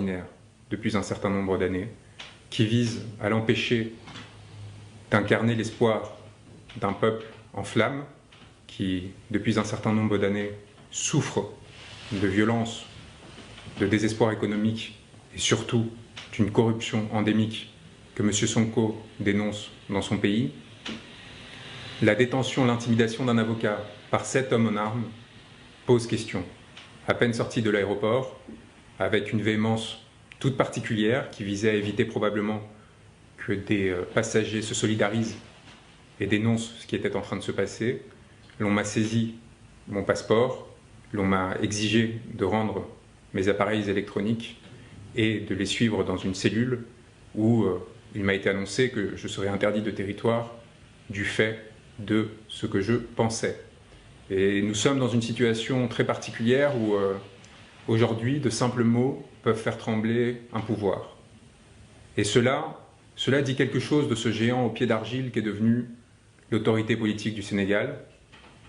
extraordinaire depuis un certain nombre d'années, qui vise à l'empêcher d'incarner l'espoir d'un peuple en flammes, qui, depuis un certain nombre d'années, souffre de violence, de désespoir économique et surtout d'une corruption endémique que M. Sonko dénonce dans son pays. La détention, l'intimidation d'un avocat par 7 hommes en armes pose question. À peine sorti de l'aéroport, avec une véhémence toute particulière qui visait à éviter probablement que des passagers se solidarisent et dénoncent ce qui était en train de se passer, l'on m'a saisi mon passeport, l'on m'a exigé de rendre mes appareils électroniques et de les suivre dans une cellule où il m'a été annoncé que je serais interdit de territoire du fait de ce que je pensais. Et nous sommes dans une situation très particulière où aujourd'hui de simples mots peuvent faire trembler un pouvoir. Et cela dit quelque chose de ce géant au pied d'argile qu'est devenu l'autorité politique du Sénégal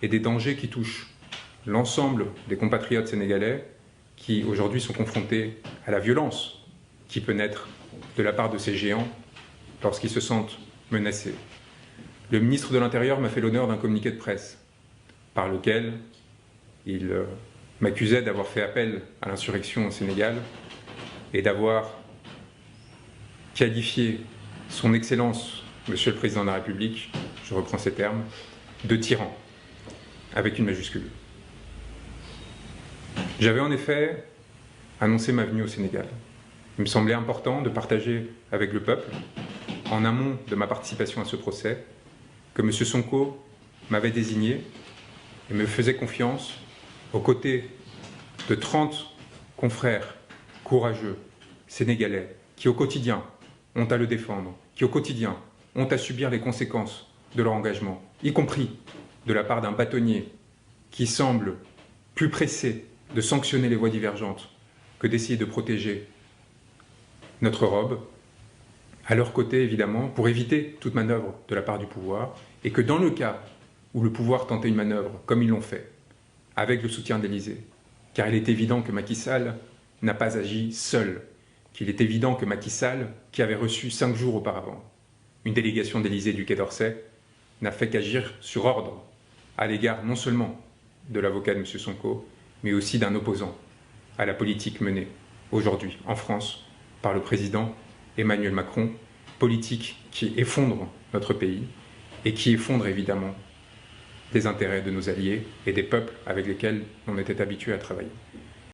et des dangers qui touchent l'ensemble des compatriotes sénégalais qui aujourd'hui sont confrontés à la violence qui peut naître de la part de ces géants lorsqu'ils se sentent menacés. Le ministre de l'Intérieur m'a fait l'honneur d'un communiqué de presse par lequel il m'accusait d'avoir fait appel à l'insurrection au Sénégal et d'avoir qualifié son Excellence, Monsieur le Président de la République, je reprends ces termes, de tyran, avec une majuscule. J'avais en effet annoncé ma venue au Sénégal. Il me semblait important de partager avec le peuple, en amont de ma participation à ce procès, que M. Sonko m'avait désigné et me faisait confiance aux côtés de 30 confrères courageux, sénégalais, qui au quotidien ont à le défendre, qui au quotidien ont à subir les conséquences de leur engagement, y compris de la part d'un bâtonnier qui semble plus pressé de sanctionner les voies divergentes que d'essayer de protéger notre robe, à leur côté évidemment, pour éviter toute manœuvre de la part du pouvoir, et que dans le cas où le pouvoir tentait une manœuvre, comme ils l'ont fait, avec le soutien de l'Élysée, car il est évident que Macky Sall n'a pas agi seul, qu'il est évident que Macky Sall, qui avait reçu 5 jours auparavant une délégation d'Élysée du Quai d'Orsay, n'a fait qu'agir sur ordre à l'égard non seulement de l'avocat de M. Sonko, mais aussi d'un opposant à la politique menée aujourd'hui en France par le président Emmanuel Macron, politique qui effondre notre pays et qui effondre évidemment les intérêts de nos alliés et des peuples avec lesquels on était habitué à travailler.